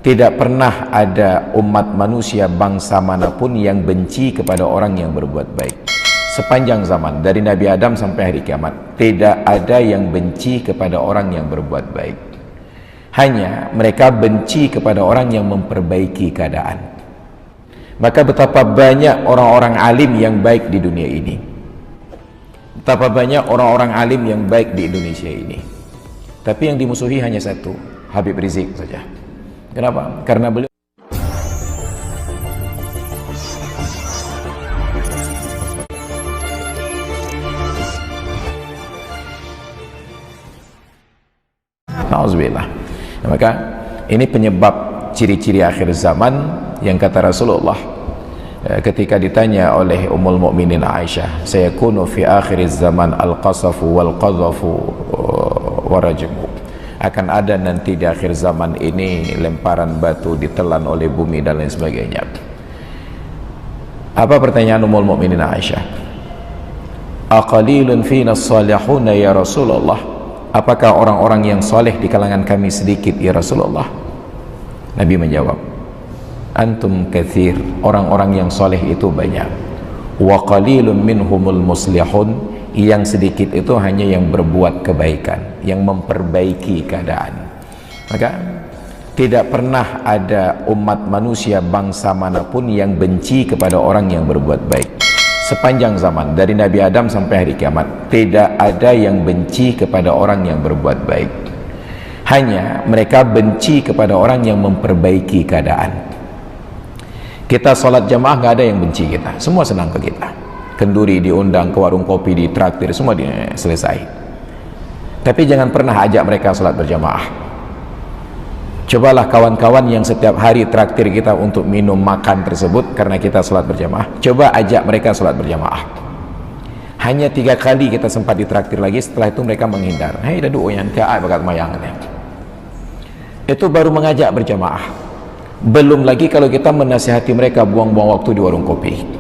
Tidak pernah ada umat manusia bangsa manapun yang benci kepada orang yang berbuat baik. Sepanjang zaman, dari Nabi Adam sampai hari kiamat, tidak ada yang benci kepada orang yang berbuat baik. Hanya mereka benci kepada orang yang memperbaiki keadaan. Maka betapa banyak orang-orang alim yang baik di dunia ini. Betapa banyak orang-orang alim yang baik di Indonesia ini. Tapi yang dimusuhi hanya satu, Habib Rizik saja. Kenapa? Karena beliau Nauzubillah. Maka ini penyebab ciri-ciri akhir zaman yang kata Rasulullah ketika ditanya oleh Ummul Mukminin Aisyah, sayakunu fi akhir zaman al-qasafu wal qadhafu wa rajmu. Akan ada nanti di akhir zaman ini lemparan batu, ditelan oleh bumi dan lain sebagainya. Apa pertanyaan Ummul Mukminin Aisyah? Aqalilun fina as-salihuna ya Rasulullah? Apakah orang-orang yang soleh di kalangan kami sedikit ya Rasulullah? Nabi menjawab, antum kathir, orang-orang yang soleh itu banyak. Wa qalilun minhumul muslihun, yang sedikit itu hanya yang berbuat kebaikan, yang memperbaiki keadaan. Maka tidak pernah ada umat manusia bangsa manapun yang benci kepada orang yang berbuat baik. Sepanjang zaman, dari Nabi Adam sampai hari kiamat, tidak ada yang benci kepada orang yang berbuat baik. Hanya mereka benci kepada orang yang memperbaiki keadaan. Kita sholat jamaah gak ada yang benci kita, semua senang ke kita. Kenduri diundang ke warung kopi, ditraktir, semua selesai. Tapi jangan pernah ajak mereka sholat berjamaah. Cobalah kawan-kawan yang setiap hari traktir kita untuk minum makan tersebut karena kita sholat berjamaah, coba ajak mereka sholat berjamaah. Hanya 3 kali kita sempat ditraktir lagi, setelah itu mereka menghindar. Hei dadu yang kaat bakat mayangannya. Itu baru mengajak berjamaah. Belum lagi kalau kita menasihati mereka buang-buang waktu di warung kopi.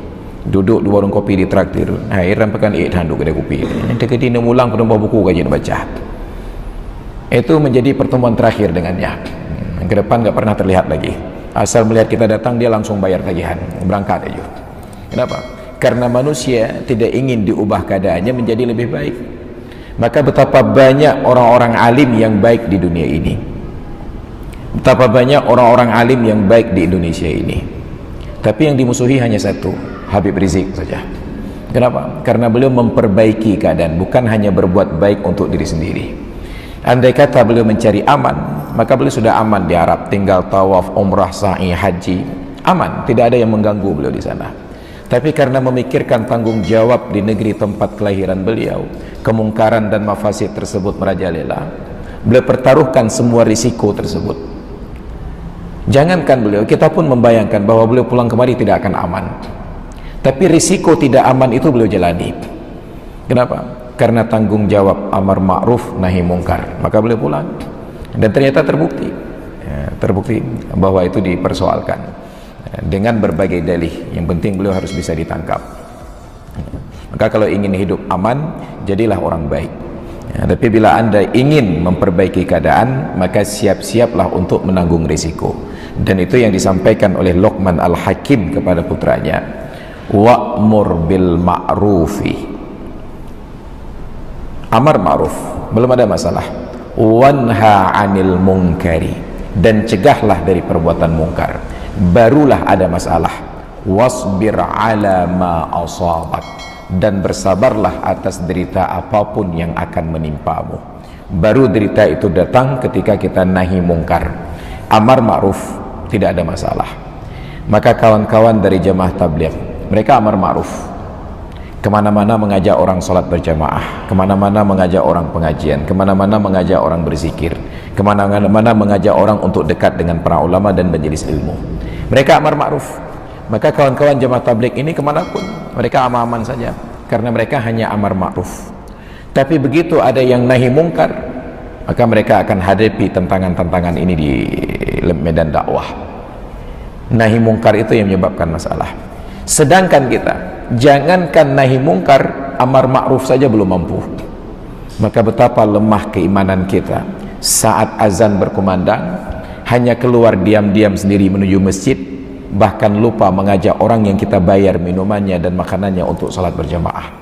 Duduk di warung kopi ditraktir. Hei rampakan handuk kedai kopi. Nanti kedina mulang penumpang buku kajian baca. Itu menjadi pertemuan terakhir dengannya. Ke depan gak pernah terlihat lagi. Asal melihat kita datang, dia langsung bayar tagihan, berangkat aja. Kenapa? Karena manusia tidak ingin diubah keadaannya menjadi lebih baik. Maka betapa banyak orang-orang alim yang baik di dunia ini. Betapa banyak orang-orang alim yang baik di Indonesia ini. Tapi yang dimusuhi hanya satu, Habib Rizik saja. Kenapa? Karena beliau memperbaiki keadaan, bukan hanya berbuat baik untuk diri sendiri. Andai kata beliau mencari aman, maka beliau sudah aman di Arab, tinggal tawaf, umrah, sa'i, haji, aman, tidak ada yang mengganggu beliau di sana. Tapi karena memikirkan tanggung jawab di negeri tempat kelahiran beliau, kemungkaran dan mafasid tersebut merajalela, beliau pertaruhkan semua risiko tersebut. Jangankan beliau, kita pun membayangkan bahwa beliau pulang kemari tidak akan aman. Tapi risiko tidak aman itu beliau jalani. Kenapa? Karena tanggung jawab amar ma'ruf nahi mungkar, maka beliau pulang. Dan ternyata terbukti bahwa itu dipersoalkan dengan berbagai dalih. Yang penting beliau harus bisa ditangkap. Maka kalau ingin hidup aman, jadilah orang baik. Tapi bila anda ingin memperbaiki keadaan, maka siap-siaplah untuk menanggung risiko. Dan itu yang disampaikan oleh Luqman Al-Hakim kepada putranya, wa'mur bil ma'rufi, amar ma'ruf, belum ada masalah. Wanha 'anil munkari, dan cegahlah dari perbuatan mungkar, barulah ada masalah. Wasbir 'ala ma asabak, dan bersabarlah atas derita apapun yang akan menimpamu. Baru derita itu datang ketika kita nahi mungkar. Amar ma'ruf tidak ada masalah. Maka kawan-kawan dari jamaah tabligh, mereka amar ma'ruf, kemana-mana mengajak orang sholat berjamaah, kemana-mana mengajak orang pengajian, kemana-mana mengajak orang berzikir, kemana-mana mengajak orang untuk dekat dengan para ulama dan majelis ilmu. Mereka amar ma'ruf. Maka kawan-kawan jamaah tabligh ini kemanapun, mereka aman-aman saja, karena mereka hanya amar ma'ruf. Tapi begitu ada yang nahi mungkar, maka mereka akan hadapi tantangan-tantangan ini di medan dakwah. Nahi mungkar itu yang menyebabkan masalah. Sedangkan kita, jangankan nahi mungkar, amar ma'ruf saja belum mampu. Maka betapa lemah keimanan kita. Saat azan berkumandang, hanya keluar diam-diam sendiri menuju masjid, bahkan lupa mengajak orang yang kita bayar minumannya dan makanannya untuk salat berjamaah.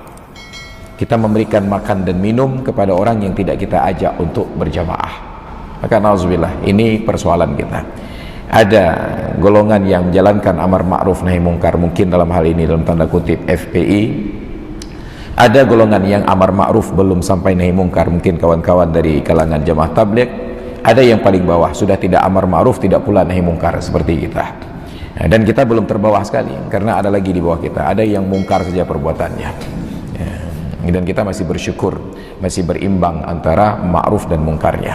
Kita memberikan makan dan minum kepada orang yang tidak kita ajak untuk berjamaah. Maka nauzubillah, ini persoalan kita. Ada golongan yang menjalankan amar ma'ruf nahi mungkar, mungkin dalam hal ini dalam tanda kutip FPI. Ada golongan yang amar ma'ruf belum sampai nahi mungkar, mungkin kawan-kawan dari kalangan jamaah tabligh. Ada yang paling bawah, sudah tidak amar ma'ruf, tidak pula nahi mungkar seperti kita. Nah, dan kita belum terbawah sekali, karena ada lagi di bawah kita, ada yang mungkar saja perbuatannya ya. Dan kita masih bersyukur, masih berimbang antara ma'ruf dan mungkarnya.